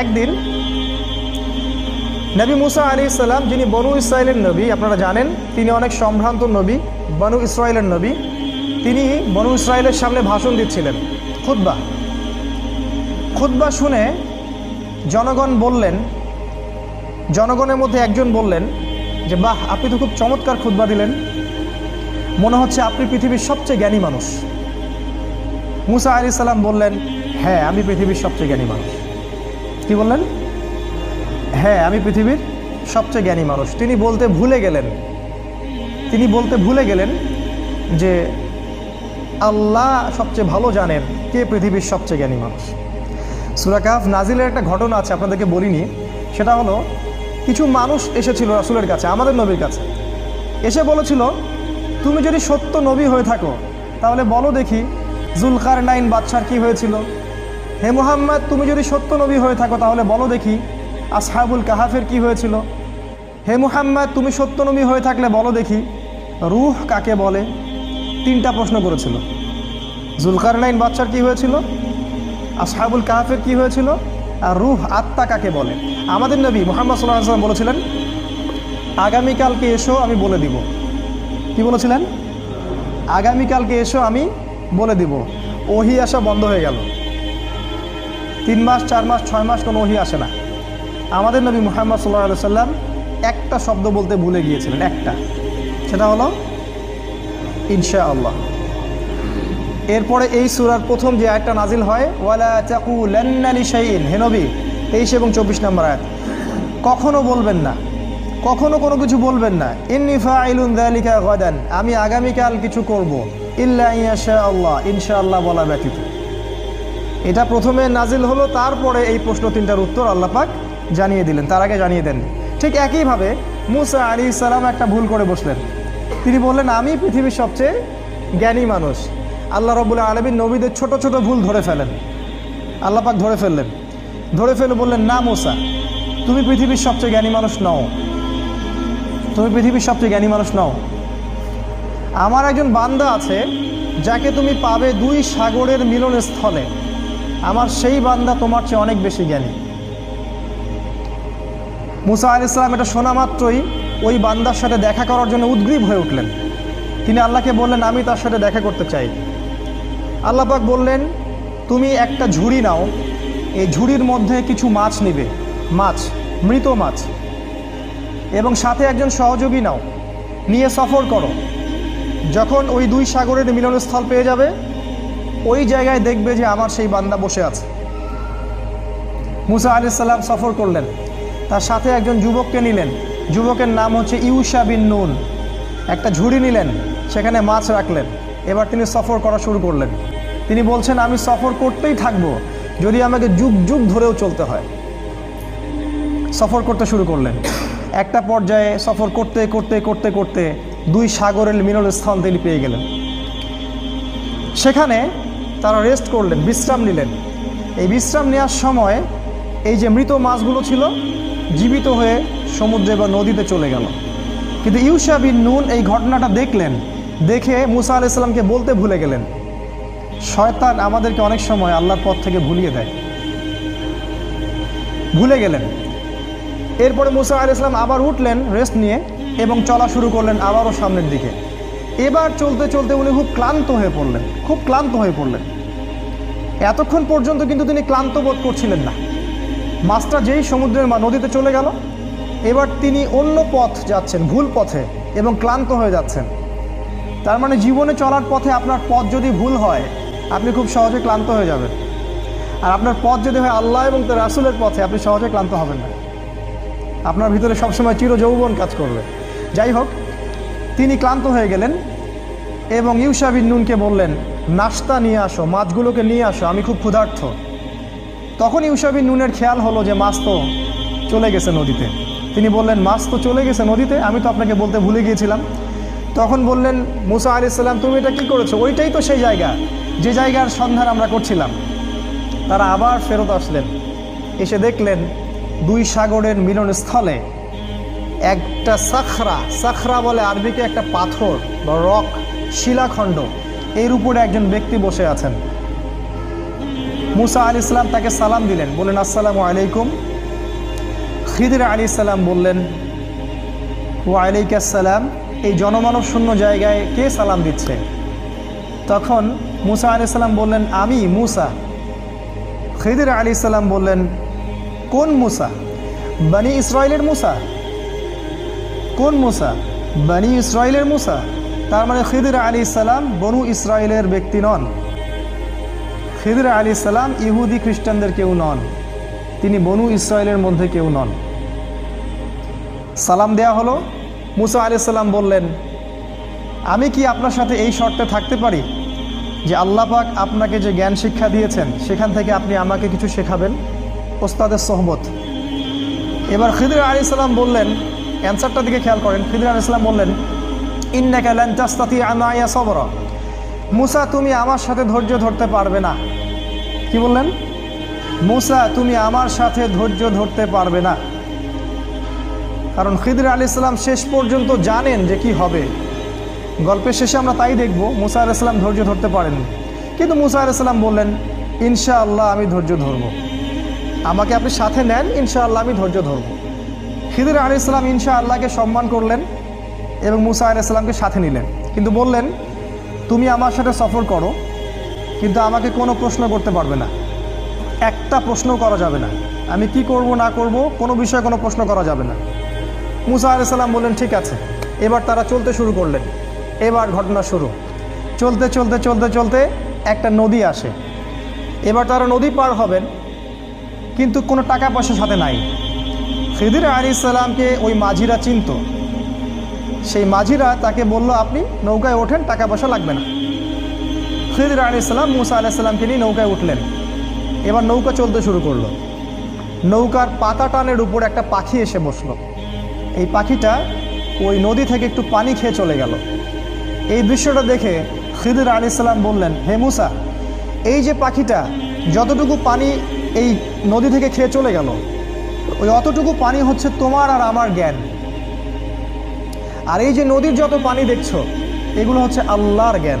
একদিন নবী মুসা আলাইহিস সালাম, যিনি বনু ইসরাইলের নবী, আপনারা জানেন তিনি অনেক সম্ভ্রান্ত নবী, বনু ইসরাইলের নবী, তিনি বনু ইসরাইলের সামনে ভাষণ দিচ্ছিলেন, খুতবা শুনে জনগণের মধ্যে একজন বললেন যে বাহ, আপনি তো খুব চমৎকার খুতবা দিলেন, মনে হচ্ছে আপনি পৃথিবীর সবচেয়ে জ্ঞানী মানুষ। মুসা আলাইহিস সালাম বললেন, হ্যাঁ আমি পৃথিবীর সবচেয়ে জ্ঞানী মানুষ। কি বললেন? হ্যাঁ আমি পৃথিবীর সবচেয়ে জ্ঞানী মানুষ। তিনি বলতে ভুলে গেলেন যে আল্লাহ সবচেয়ে ভালো জানেন কে পৃথিবীর সবচেয়ে জ্ঞানী মানুষ। সূরা কাহফ নাজিলের একটা ঘটনা আছে, আপনাদেরকে বলিনি। সেটা হলো, কিছু মানুষ এসেছিল রাসূলের কাছে, আমাদের নবীর কাছে, এসে বলেছিল, তুমি যদি সত্য নবী হয়ে থাকো তাহলে বলো দেখি যুলকারনাইন বাদশার কি হয়েছিল। হে মুহাম্মদ, তুমি যদি সত্য নবী হয়ে থাকো তাহলে বলো দেখি আসহাবুল কাহাফের কি হয়েছিল। হে মুহাম্মদ, তুমি সত্য নবী হয়ে থাকলে বলো দেখি রূহ কাকে বলে। 3টা প্রশ্ন করেছিল। যুলকারনাইন বাদশার কি হয়েছিল, আসহাবুল কাহাফের কি হয়েছিল, আর রূহ আত্মা কাকে বলে। আমাদের নবী মুহাম্মদ সাল্লাল্লাহু আলাইহি ওয়াসাল্লাম বলেছিলেন, আগামীকালকে এসো আমি বলে দিব। কি বলেছিলেন? আগামীকালকে এসো আমি বলে দিব। ওহী আসা বন্ধ হয়ে গেল। 3 মাস 4 মাস 6 মাস কোনো ওহী আসে না। আমাদের নবী মুহাম্মদ সাল্লাল্লাহু আলাইহি ওয়াসাল্লাম একটা শব্দ বলতে ভুলে গিয়েছিলেন, একটা, সেটা হলো ইনশাআল্লাহ। এরপরে এই সূরার প্রথম যে আয়াতটা নাজিল হয়, ওয়ালা তাকুলান্না লিশাইইন, হে নবী 23 এবং 24 নম্বর আয়াত, কখনো বলবেন না, কখনো কোনো কিছু বলবেন না, ইন্নী ফাইলুন যালিকা গাদান, আমি আগামীকাল কিছু করব, ইল্লা ইনশাআল্লাহ, ইনশাআল্লাহ বলা ব্যতীত। এটা প্রথমে নাজিল হলো, তারপরে এই প্রশ্ন 3টার উত্তর আল্লাহ পাক জানিয়ে দিলেন, তার আগে জানিয়ে দেন। ঠিক একইভাবে মুসা আলাইহিস সালাম একটা ভুল করে বসলেন। তিনি বললেন, আমি পৃথিবীর সবচেয়ে জ্ঞানী মানুষ। আল্লাহ রাব্বুল আলামিন নবীদের ছোট ছোট ভুল ধরে ফেলেন, আল্লাহ পাক ধরে ফেলে বললেন, না মুসা, তুমি পৃথিবীর সবচেয়ে জ্ঞানী মানুষ নও, তুমি পৃথিবীর সবচেয়ে জ্ঞানী মানুষ নও। আমার একজন বান্দা আছে যাকে তুমি পাবে 2 সাগরের মিলনস্থলে, আমার সেই বান্দা তোমার চেয়ে অনেক বেশি জ্ঞানী। মুসা আলাইহিস সালাম এটা শোনা মাত্রই ওই বান্দার সাথে দেখা করার জন্য উদ্গ্রীব হয়ে উঠলেন। তিনি আল্লাহকে বললেন, আমি তার সাথে দেখা করতে চাই। আল্লাহ পাক বললেন, তুমি একটা ঝুড়ি নাও, এই ঝুড়ির মধ্যে কিছু মাছ নিবে, মৃত মাছ, এবং সাথে একজন সহযোগী নাও, নিয়ে সফর করো। যখন ওই 2 সাগরের মিলনস্থল পেয়ে যাবে, ওই জায়গায় দেখবে যে আমার সেই বান্দা বসে আছে। মুসা আলাইহিস সালাম সফর করলেন, তার সাথে একজন যুবককে নিলেন, যুবকের নাম হচ্ছে ইউশা বিন নুন। একটা ঝুড়ি নিলেন, সেখানে মাছ রাখলেন। এবার তিনি সফর করা শুরু করলেন। তিনি বলছেন, আমি সফর করতেই থাকবো, যদি আমাকে যুগ যুগ ধরেও চলতে হয়। সফর করতে শুরু করলেন। একটা পর্যায়ে সফর করতে করতে করতে করতে 2 সাগরের মিলনস্থল তিনি পেয়ে গেলেন। সেখানে তারা রেস্ট করলেন, বিশ্রাম নিলেন। এই বিশ্রাম নেওয়ার সময় এই যে মৃত মাছগুলো ছিল জীবিত হয়ে সমুদ্রে বা নদীতে চলে গেল। কিন্তু ইউশা বিন নুন এই ঘটনাটা দেখলেন, দেখে মুসা আলাইহিস সালামকে বলতে ভুলে গেলেন। শয়তান আমাদেরকে অনেক সময় আল্লাহর পথ থেকে ভুলিয়ে দেয়, ভুলে গেলেন। এরপরে মুসা আলাইহিস সালাম আবার উঠলেন রেস্ট নিয়ে এবং চলা শুরু করলেন আবারও সামনের দিকে। এবার চলতে চলতে উনি খুব ক্লান্ত হয়ে পড়লেন। এতক্ষণ পর্যন্ত কিন্তু তিনি ক্লান্ত বোধ করছিলেন না। মাছটা যেই সমুদ্রের নদীতে চলে গেল, এবার তিনি অন্য পথ যাচ্ছেন, ভুল পথে, এবং ক্লান্ত হয়ে যাচ্ছেন। তার মানে জীবনে চলার পথে আপনার পথ যদি ভুল হয়, আপনি খুব সহজে ক্লান্ত হয়ে যাবেন। আর আপনার পথ যদি হয় আল্লাহ এবং তার রাসূলের পথে, আপনি সহজে ক্লান্ত হবেন না। আপনার ভিতরে সবসময় চিরযৌবন কাজ করবে। যাই হোক, তিনি ক্লান্ত হয়ে গেলেন এবং ইউশা বিন নুনকে বললেন, নাস্তা নিয়ে আসো, মাছগুলোকে নিয়ে আসো, আমি খুব ক্ষুধার্ত। তখন ইউশা বিন নুনের খেয়াল হলো যে মাছ তো চলে গেছে নদীতে। তিনি বললেন, মাছ তো চলে গেছে নদীতে, আমি তো আপনাকে বলতে ভুলে গিয়েছিলাম। তখন বললেন মুসা আলাইহিস সালাম, তুমি এটা কি করেছো? ওইটাই তো সেই জায়গা, যে জায়গার সন্ধান আমরা করছিলাম। তারা আবার ফেরত আসলেন, এসে দেখলেন 2 সাগরের মিলনস্থলে একটা সাখরা বলে আরবিকে একটা পাথর বা রক, শিলাখণ্ড, এর উপরে একজন ব্যক্তি বসে আছেন। মুসা আলাইহিস সালাম তাকে সালাম দিলেন, বললেন আসসালামু আলাইকুম। খিদির আলাইহিস সালাম বললেন ওয়া আলাইকাস সালাম। এই জনমানব শূন্য জায়গায় কে সালাম দিচ্ছে? তখন মুসা আলাইহিস সালাম বললেন আমি মুসা। খিদির আলাইহিস সালাম বললেন কোন মুসা? বনি ইসরাইলের মুসা। কোন মুসা? বনি ইসরাইলের মুসা। তার মানে খিদির আলাইহিস সালাম বনু ইসরাইলের ব্যক্তি নন। খিদির আলাইহিস সালাম ইহুদি খ্রিস্টানদের কেউ নন, তিনি বনু ইসরাইলের মধ্যে কেউ নন। সালাম দেয়া হলো। মুসা আলাইহিস সালাম বললেন আমি কি আপনার সাথে এই শর্তে থাকতে পারি যে আল্লাহ পাক আপনাকে যে জ্ঞান শিক্ষা দিয়েছেন সেখান থেকে আপনি আমাকে কিছু শেখাবেন? ওস্তাদের সোহবত। এবার খিদির আলাইহিস সালাম বললেন, অ্যান্সারটার দিকে খেয়াল করেন, খিদির আলাইহিস সালাম বললেন ইন্নাকা লান তাসতাতিআ মাইয়া সাবরা। মুসা তুমি আমার সাথে ধৈর্য ধরতে পারবে না। কি বললেন? মুসা তুমি আমার সাথে ধৈর্য ধরতে পারবে না। কারণ খিদির আলাইহিস সালাম শেষ পর্যন্ত জানেন যে কি হবে। গল্পের শেষে আমরা তাই দেখব, মুসা আলাইহিস সালাম ধৈর্য ধরতে পারেন, কিন্তু মুসা আলাইহিস সালাম বললেন ইনশাআল্লাহ আমি ধৈর্য ধরব, আমাকে আপনি সাথে নেন, ইনশাআল্লাহ আমি ধৈর্য ধরব। খিদির আলাইহিস সালাম ইনশাআল্লাহকে সম্মান করলেন এবং মুসা আলাইহিস সালামকে সাথে নিলেন, কিন্তু বললেন তুমি আমার সাথে সফর করো, কিন্তু আমাকে কোনো প্রশ্ন করতে পারবে না, একটা প্রশ্ন করা যাবে না, আমি কি করব না করব কোনো বিষয়ে কোনো প্রশ্ন করা যাবে না। মুসা আলাইহিস সালাম বললেন ঠিক আছে। এবার তারা চলতে শুরু করলেন। এবার ঘটনা শুরু। চলতে চলতে চলতে চলতে একটা নদী আসে। এবার তারা নদী পার হবেন, কিন্তু কোনো টাকা পয়সা সাথে নাই। খিদির আলাইহিস সালামকে ওই মাঝিরা চিনত। সেই মাঝিরা তাকে বলল আপনি নৌকায় ওঠেন, টাকা পয়সা লাগবে না। খিদির আলাইহিস সালাম মুসা আলাইহিস সালামকে নিয়ে নৌকায় উঠলেন। এবার নৌকা চলতে শুরু করলো। নৌকার পাতা টানের উপর একটা পাখি এসে বসলো। এই পাখিটা ওই নদী থেকে একটু পানি খেয়ে চলে গেল। এই দৃশ্যটা দেখে খিদির আলাইহিস সালাম বললেন হে মুসা, এই যে পাখিটা যতটুকু পানি এই নদী থেকে খেয়ে চলে গেল, ওই অতটুকু পানি হচ্ছে তোমার আর আমার জ্ঞান। আর এই যে নদীর যত পানি দেখছো এগুলো হচ্ছে আল্লাহর জ্ঞান।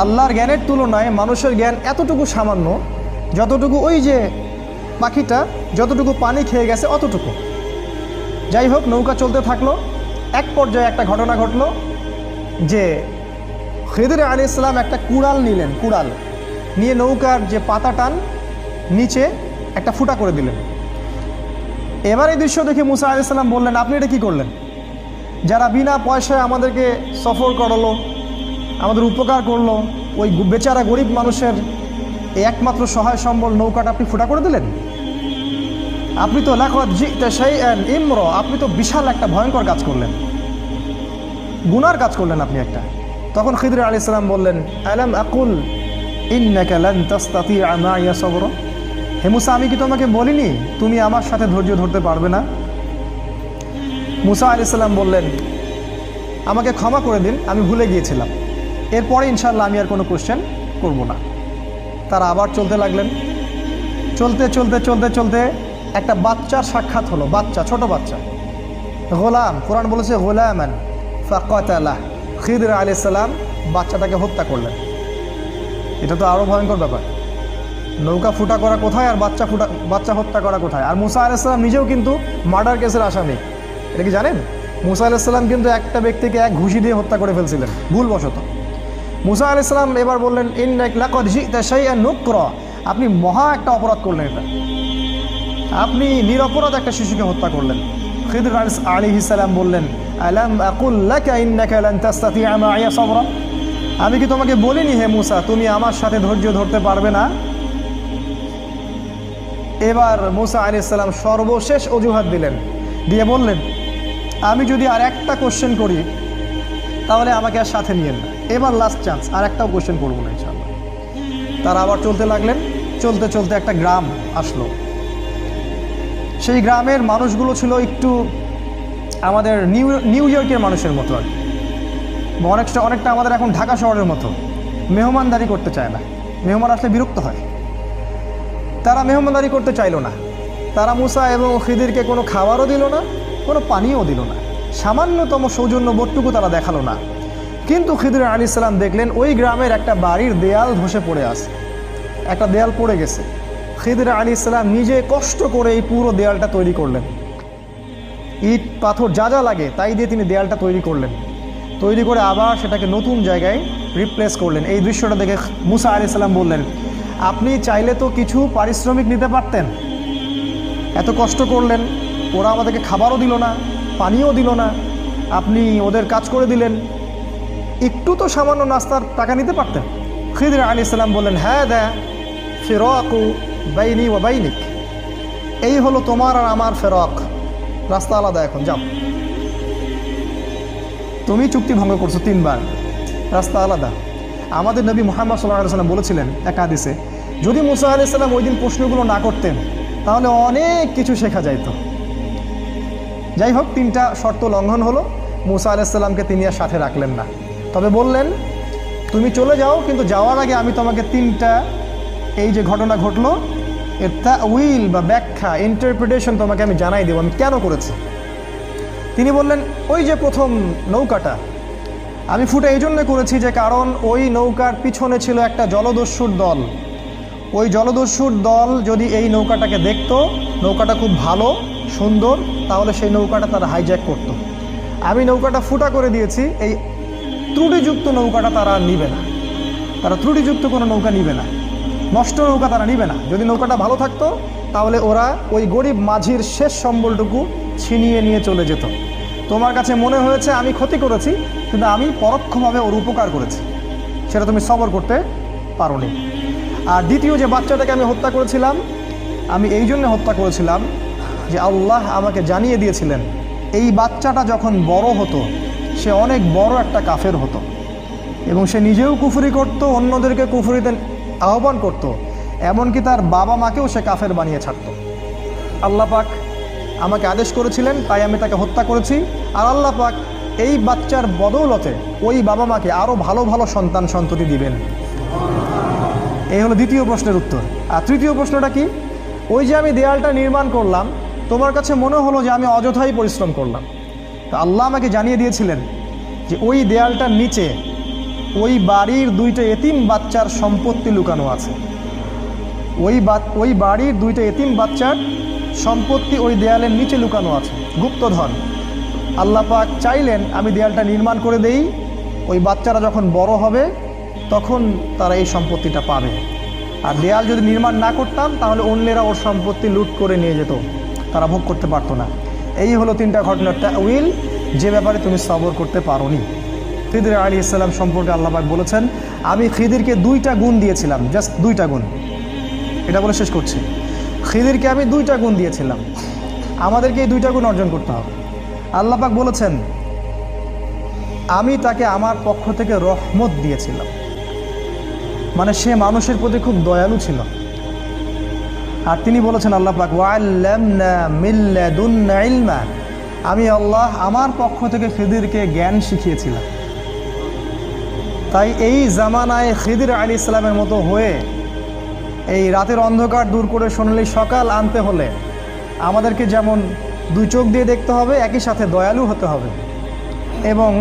আল্লাহর জ্ঞানের তুলনায় মানুষের জ্ঞান এতটুকু সামান্য, যতটুকু ওই যে পাখিটা যতটুকু পানি খেয়ে গেছে অতটুকু। যাই হোক, নৌকা চলতে থাকলো। এক পর্যায়ে একটা ঘটনা ঘটলো যে খিদির আলাইহিস সালাম একটা কুড়াল নিলেন। কুড়াল নিয়ে নৌকার যে পাতা টান নিচে একটা ফুটা করে দিলেন। এবার এই দৃশ্য দেখে মুসা আলাইহিস সালাম বললেন আপনি এটা কী করলেন? যারা বিনা পয়সায় আমাদেরকে সফর করালো, আমাদের উপকার করলো, ওই বেচারা গরিব মানুষের এই একমাত্র সহায় সম্বল নৌকাটা আপনি ফুটা করে দিলেন। আপনি তো লাকাদ জি'তা শাইআন ইমরা, আপনি তো বিশাল একটা ভয়ঙ্কর কাজ করলেন, গুনার কাজ করলেন আপনি একটা। তখন খিদির আলাইহিস সালাম বললেন আলাম আকুল ইন্নাকা লান তাসতাতিআ মাইয়া সাবরা। হে মুসা, আমি কি তোমাকে বলিনি তুমি আমার সাথে ধৈর্য ধরতে পারবে না? মুসা আলাইহিস সালাম বললেন আমাকে ক্ষমা করে দিন, আমি ভুলে গিয়েছিলাম, এরপরে ইনশাআল্লাহ আমি আর কোনো কোশ্চেন করব না। তারা আবার চলতে লাগলেন। চলতে চলতে চলতে চলতে একটা বাচ্চার সাক্ষাৎ হলো। বাচ্চা, ছোট বাচ্চা, গোলাম। কোরআন বলেছে গোলামান ফাকাতালাহ। খিদির আলাইহিস সালাম বাচ্চাটাকে হত্যা করলেন। এটা তো আরও ভয়ঙ্কর ব্যাপার। নৌকা ফুটা করা কোথায় আর বাচ্চা হত্যা করা কোথায়? আর মুসা আলাইহিস সালাম নিজেও কিন্তু মার্ডার কেসের আসামি। এটা কি জানেন? মুসা আলাইহিস সালাম কিন্তু একটা ব্যক্তিকে এক ঘুষি দিয়ে হত্যা করে ফেলছিলেন ভুলবশত। মুসা আলাইহিস সালাম এবার বললেন ইন্নাকা লাকাদ জি'তা শাইআন নুকরা, আপনি মহা একটা অপরাধ করলেন, এটা আপনি নিরপরাধ একটা শিশুকে হত্যা করলেন। খিদির আলাইহিস সালাম বললেন আলাম আকুল লাকা ইন্নাকা লান তাসতাতিআ মাইয়া সাবরা, আমি কি তোমাকে বলিনি হে মুসা তুমি আমার সাথে ধৈর্য ধরতে পারবে না? এবার মুসা আলাইহিস সালাম সর্বশেষ অজুহাত দিলেন, দিয়ে বললেন আমি যদি আর একটা কোশ্চেন করি তাহলে আমাকে আর সাথে নিয়েন না, এবার লাস্ট চান্স, আর একটাও কোশ্চেন করবো না ইনশাআল্লাহ। তারা আবার চলতে লাগলেন। চলতে চলতে একটা গ্রাম আসলো। সেই গ্রামের মানুষগুলো ছিল একটু আমাদের নিউ ইয়র্কের মানুষের মতো আর কি, অনেকটা আমাদের এখন ঢাকা শহরের মতো। মেহমানদারি করতে চায় না, মেহমান আসলে বিরক্ত হয়। তারা মেহমানদারি করতে চাইলো না। তারা মুসা এবং খিদিরকে কোনো খাবারও দিল না, কোনো পানিও দিল না, সামান্যতম সৌজন্য বোধটুকু তারা দেখালো না। কিন্তু খিদির আলাইহিস সালাম দেখলেন ওই গ্রামের একটা বাড়ির দেয়াল ধসে পড়ে আছে। একটা দেয়াল পড়ে গেছে। খিদির আলাইহিস সালাম নিজে কষ্ট করে এই পুরো দেয়ালটা তৈরি করলেন, ইট পাথর যা যা লাগে তাই দিয়ে তিনি দেয়ালটা তৈরি করলেন। তৈরি করে আবার সেটাকে নতুন জায়গায় রিপ্লেস করলেন। এই দৃশ্যটা দেখে মুসা আলাইহিস সালাম বললেন, আপনি চাইলে তো কিছু পারিশ্রমিক নিতে পারতেন, এত কষ্ট করলেন, ওরা আমাদেরকে খাবারও দিল না, পানিও দিল না, আপনি ওদের কাজ করে দিলেন, একটু তো সামান্য নাস্তার টাকা নিতে পারতেন। খিদির আলাইহিস সালাম বললেন, হ্যাঁ ফিরাকু বাইনি ওয়া বাইনিক, এই হলো তোমার আর আমার ফেরাক, রাস্তা আলাদা, এখন যাও, তুমি চুক্তি ভঙ্গ করছো 3 বার, রাস্তা আলাদা। আমাদের নবী মুহাম্মদ সাল্লাল্লাহু আলাইহি ওয়াসাল্লাম বলেছিলেন এক হাদিসে, যদি মুসা আলাইহিস সালাম ওই দিন প্রশ্নগুলো না করতেন তাহলে অনেক কিছু শেখা যাইত। যাই হোক, 3টা শর্ত লঙ্ঘন হলো, মুসা আলাইহিস সালামকে তিনি আর সাথে রাখলেন না, তবে বললেন তুমি চলে যাও, কিন্তু যাওয়ার আগে আমি তোমাকে 3টা এই যে ঘটনা ঘটলো এর তাউইল বা ব্যাখ্যা, ইন্টারপ্রিটেশন তোমাকে আমি জানাই দেবো আমি কেন করেছি। তিনি বললেন, ওই যে প্রথম নৌকাটা আমি ফুটে এই জন্য করেছি যে কারণ ওই নৌকার পিছনে ছিল একটা জলদস্যুর দল। ওই জলদস্যুর দল যদি এই নৌকাটাকে দেখতো, নৌকাটা খুব ভালো সুন্দর, তাহলে সেই নৌকাটা তারা হাইজ্যাক করত। আমি নৌকাটা ফুটা করে দিয়েছি, এই ত্রুটিযুক্ত নৌকাটা তারা নিবে না, তারা ত্রুটিযুক্ত কোনো নৌকা নিবে না, নষ্ট নৌকা তারা নিবে না। যদি নৌকাটা ভালো থাকতো তাহলে ওরা ওই গরিব মাঝির শেষ সম্বলটুকু ছিনিয়ে নিয়ে চলে যেত। তোমার কাছে মনে হয়েছে আমি ক্ষতি করেছি, কিন্তু আমি পরোক্ষভাবে ওর উপকার করেছি, সেটা তুমি সবর করতে পারোনি। আর দ্বিতীয় যে বাচ্চাটাকে আমি হত্যা করেছিলাম, আমি এই জন্য হত্যা করেছিলাম যে আল্লাহ আমাকে জানিয়ে দিয়েছিলেন এই বাচ্চাটা যখন বড় হতো সে অনেক বড় একটা কাফের হতো, এবং সে নিজেও কুফরি করত, অন্যদেরকে কুফরিতে আহ্বান করত, এমনকি তার বাবা মাকেও সে কাফের বানিয়ে ছাড়ত। আল্লাহ পাক আমাকে আদেশ করেছিলেন, তাই আমি তাকে হত্যা করেছি। আর আল্লাহ পাক এই বাচ্চার বদৌলতে ওই বাবা মাকে আরও ভালো ভালো সন্তান সন্ততি দিবেন। এই হলো দ্বিতীয় প্রশ্নের উত্তর। আর তৃতীয় প্রশ্নটা কি? ওই যে আমি দেয়ালটা নির্মাণ করলাম, তোমার কাছে মনে হলো যে আমি অযথাই পরিশ্রম করলাম, তা আল্লাহ আমাকে জানিয়ে দিয়েছিলেন যে ওই দেয়ালটার নিচে ওই বাড়ির 2টা এতিম বাচ্চার সম্পত্তি লুকানো আছে। ওই বাড়ির 2টা এতিম বাচ্চার সম্পত্তি ওই দেয়ালের নিচে লুকানো আছে, গুপ্তধন। আল্লাহ পাক চাইলেন আমি দেয়ালটা নির্মাণ করে দেই, ওই বাচ্চারা যখন বড় হবে তখন তারা এই সম্পত্তিটা পাবে। আর দেয়াল যদি নির্মাণ না করতাম তাহলে অন্যেরা ওর সম্পত্তি লুট করে নিয়ে যেত, তারা ভোগ করতে পারতো না। এই হলো 3টা ঘটনার তাউইল, যে ব্যাপারে তুমি সবর করতে পারোনি। খিদির আলাইহিস সালাম সম্পর্কে আল্লাহ পাক বলেছেন, আমি খিদিরকে 2টা গুণ দিয়েছিলাম, জাস্ট 2টা গুণ, এটা বলে শেষ করছি। খিদিরকে আমি 2টা গুণ দিয়েছিলাম, আমাদেরকে এই 2টা গুণ অর্জন করতে হবে। আল্লাহ পাক বলেছেন আমি তাকে আমার পক্ষ থেকে রহমত দিয়েছিলাম, মানে সে মানুষের প্রতি খুব দয়ালু ছিল। আর তিনি বলেছেন আল্লাহ পাক, ওয়াল্লামনা মিন লাদুন্না ইলমা, আমি আল্লাহ আমার পক্ষ থেকে খিদিরকে জ্ঞান শিখিয়েছিলাম। তাই এই জামানায় খিদির আলাইহিস সালামের মতো হয়ে এই রাতের অন্ধকার দূর করে সোনালি সকাল আনতে হলে আমাদেরকে যেমন 2 চোখ দিয়ে দেখতে হবে, একই সাথে দয়ালু হতে হবে, এবং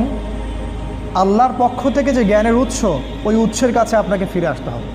আল্লাহর পক্ষ থেকে যে জ্ঞানের উৎস, ওই উৎসের কাছে আপনাকে ফিরে আসতে হবে।